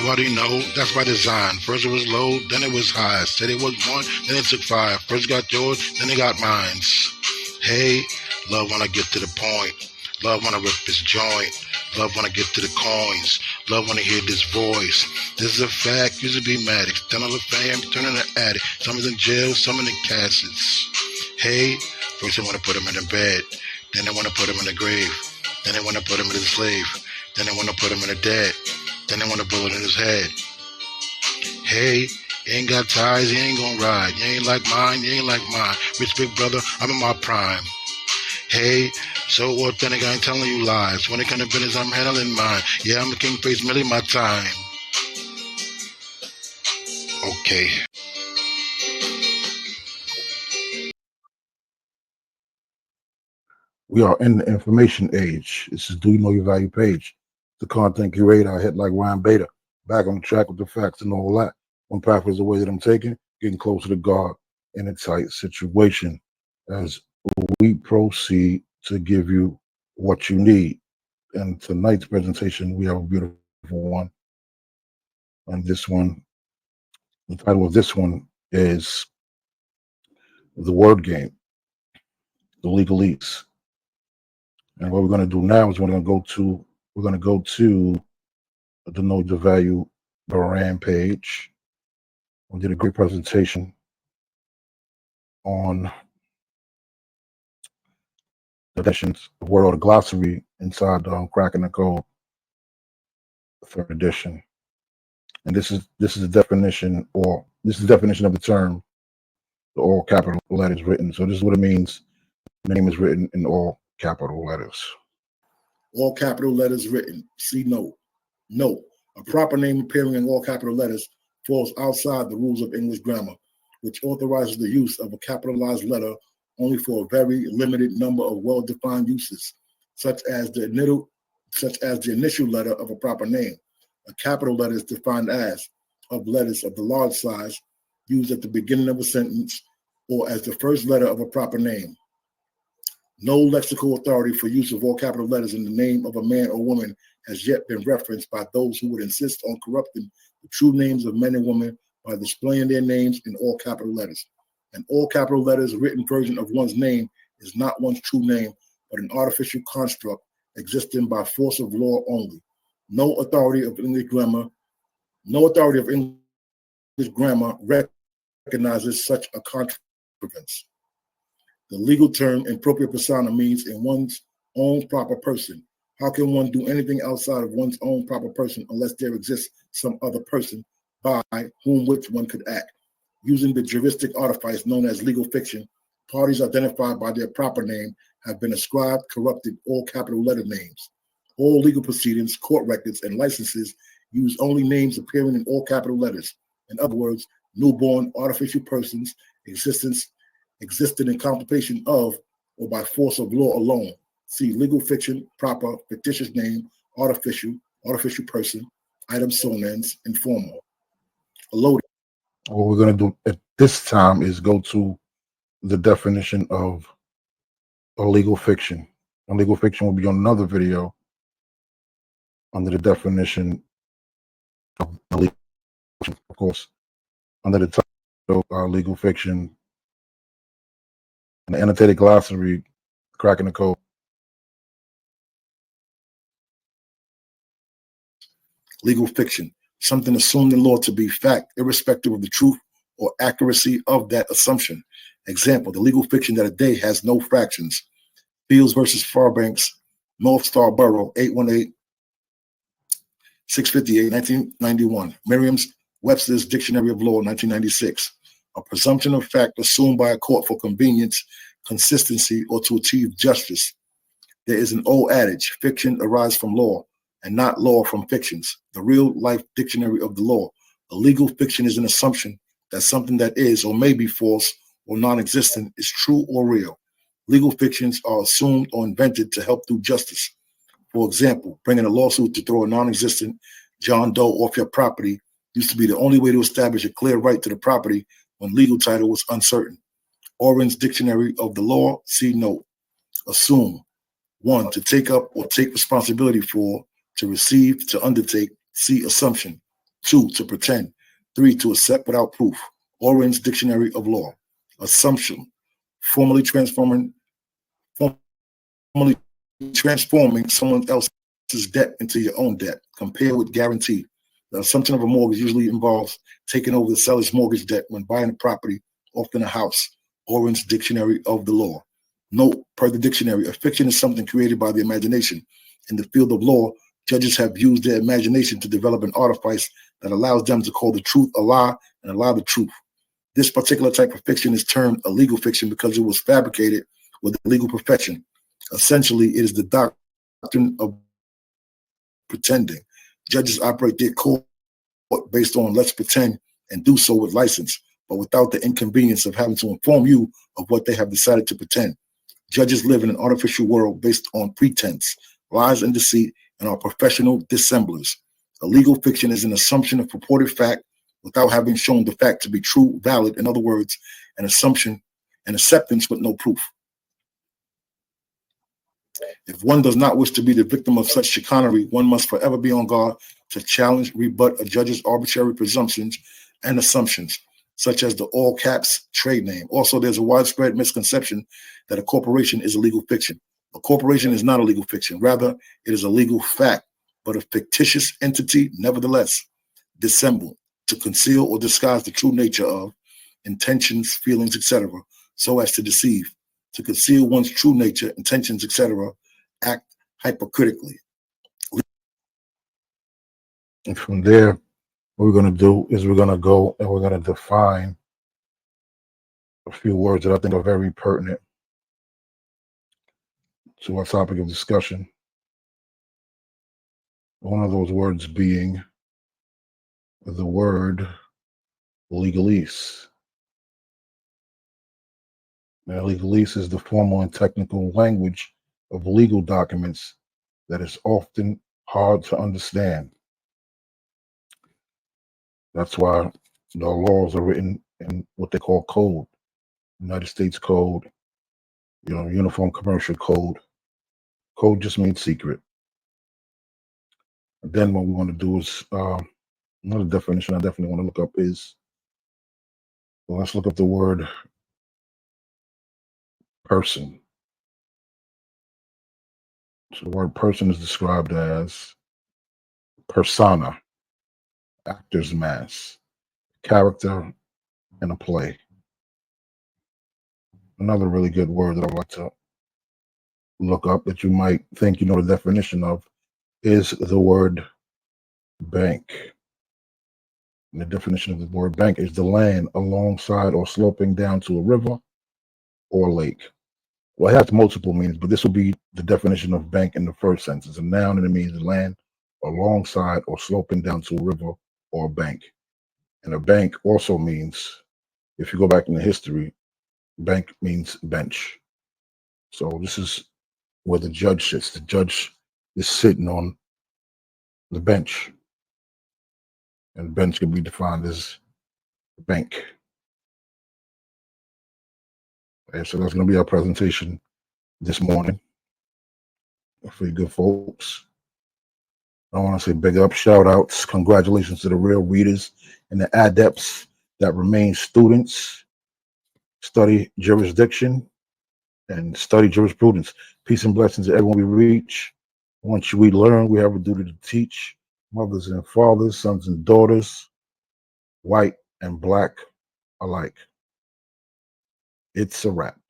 already know, that's by design. First it was low, then it was high. Said it was one, then it took five. First got yours, then it got mine. Hey, love when I get to the point. Love when I rip this joint. Love when I get to the coins. Love when I hear this voice. This is a fact, used to be mad. Extend all the fam, turning the addict. Some is in jail, some in the cassettes. Hey, first they want to put him in the bed. Then they want to put him in the grave. Then they want to put him in the slave. Then they want to put him in the dead. Then they want to bullet in his head. Hey, you ain't got ties, you ain't gonna ride. You ain't like mine, you ain't like mine. Rich big brother, I'm in my prime. Hey, so authentic, I ain't telling you lies. When it comes to business, I'm handling mine. Yeah, I'm a king face, millie my time. Okay. We are in the information age. This is Do You Know Your Value page. The content curator, I hit like Ryan Bader. Back on track with the facts and all that. One path is the way that I'm taking, getting closer to God in a tight situation. As we proceed to give you what you need. And tonight's presentation, we have a beautiful one. And this one, the title of this one is The Word Game, the Legalese. And what we're going to do now is we're going to go to the Know Your Value brand page. We did a great presentation on the definitions of word or the glossary inside Cracking the Code, third edition. And this is the definition, or this is the definition of the term, the all capital letters written. So this is what it means. The name is written in all capital letters. All capital letters written. See note. Note, a proper name appearing in all capital letters falls outside the rules of English grammar, which authorizes the use of a capitalized letter only for a very limited number of well-defined uses, such as the initial letter of a proper name. A capital letter is defined as of letters of the large size used at the beginning of a sentence or as the first letter of a proper name. No lexical authority for use of all capital letters in the name of a man or woman has yet been referenced by those who would insist on corrupting the true names of men and women by displaying their names in all capital letters. An all capital letters written version of one's name is not one's true name, but an artificial construct existing by force of law only. No authority of English grammar recognizes such a contrivance. The legal term in propria persona means in one's own proper person. How can one do anything outside of one's own proper person unless there exists some other person by whom which one could act? Using the juristic artifice known as legal fiction, parties identified by their proper name have been ascribed corrupted all capital letter names. All legal proceedings, court records, and licenses use only names appearing in all capital letters. In other words, newborn artificial persons existed in contemplation of or by force of law alone. See legal fiction, proper, fictitious name, artificial person, item sonans, informal. Loaded. What we're going to do at this time is go to the definition of a legal fiction. A legal fiction will be on another video under the definition of legal fiction, of course, under the title legal fiction, and the annotated glossary, Cracking the Code. Legal fiction, something assumed in law to be fact, irrespective of the truth or accuracy of that assumption. Example, the legal fiction that a day has no fractions. Fields versus Fairbanks, North Star Borough, 818-658, 1991. Merriam-Webster's Dictionary of Law, 1996. A presumption of fact assumed by a court for convenience, consistency, or to achieve justice. There is an old adage, fiction arises from law, and not law from fictions. The Real Life Dictionary of the Law. A legal fiction is an assumption that something that is or may be false or non-existent is true or real. Legal fictions are assumed or invented to help do justice. For example, bringing a lawsuit to throw a non-existent John Doe off your property used to be the only way to establish a clear right to the property when legal title was uncertain. Oren's Dictionary of the Law, see note. Assume, 1, to take up or take responsibility for, to receive, to undertake, see assumption. 2, to pretend. 3, to accept without proof. Oren's Dictionary of Law. Assumption, formally transforming someone else's debt into your own debt. Compare with guarantee. The assumption of a mortgage usually involves taking over the seller's mortgage debt when buying a property, often a house. Oren's Dictionary of the Law. Note, per the dictionary, a fiction is something created by the imagination. In the field of law, judges have used their imagination to develop an artifice that allows them to call the truth a lie and allow the truth. This particular type of fiction is termed a legal fiction because it was fabricated with the legal profession. Essentially, it is the doctrine of pretending. Judges operate their court based on let's pretend and do so with license, but without the inconvenience of having to inform you of what they have decided to pretend. Judges live in an artificial world based on pretense, lies, and deceit, and are professional dissemblers. A legal fiction is an assumption of purported fact without having shown the fact to be true, valid. In other words, an assumption and acceptance with no proof. If one does not wish to be the victim of such chicanery, one must forever be on guard to challenge, rebut a judge's arbitrary presumptions and assumptions, such as the all caps trade name. Also, there's a widespread misconception that a corporation is a legal fiction. A corporation is not a legal fiction. Rather, it is a legal fact, but a fictitious entity, nevertheless, dissembled to conceal or disguise the true nature of intentions, feelings, etc., so as to deceive, to conceal one's true nature, intentions, etc., act hypocritically. And from there, what we're going to do is we're going to go and we're going to define a few words that I think are very pertinent to our topic of discussion. One of those words being the word legalese. Now, legalese is the formal and technical language of legal documents that is often hard to understand. That's why the laws are written in what they call code. United States Code, Uniform Commercial Code. Code just means secret. And then what we want to do is another definition I definitely want to look up is, well, let's look up the word person. So the word person is described as persona, actor's mask, character in a play. Another really good word that I'd like to look up that you might think you know the definition of is the word bank. And the definition of the word bank is the land alongside or sloping down to a river or lake. Well, it has multiple meanings, but this will be the definition of bank in the first sense. It's a noun and it means the land alongside or sloping down to a river or a bank. And a bank also means, if you go back in the history, bank means bench. So this is where the judge sits. The judge is sitting on the bench. And bench can be defined as bank. Okay, so that's going to be our presentation this morning for you good folks. I want to say big up, shout outs, congratulations to the real readers and the adepts that remain students, study jurisdiction and study jurisprudence. Peace and blessings to everyone we reach. Once we learn, we have a duty to teach mothers and fathers, sons and daughters, white and black alike. It's a wrap.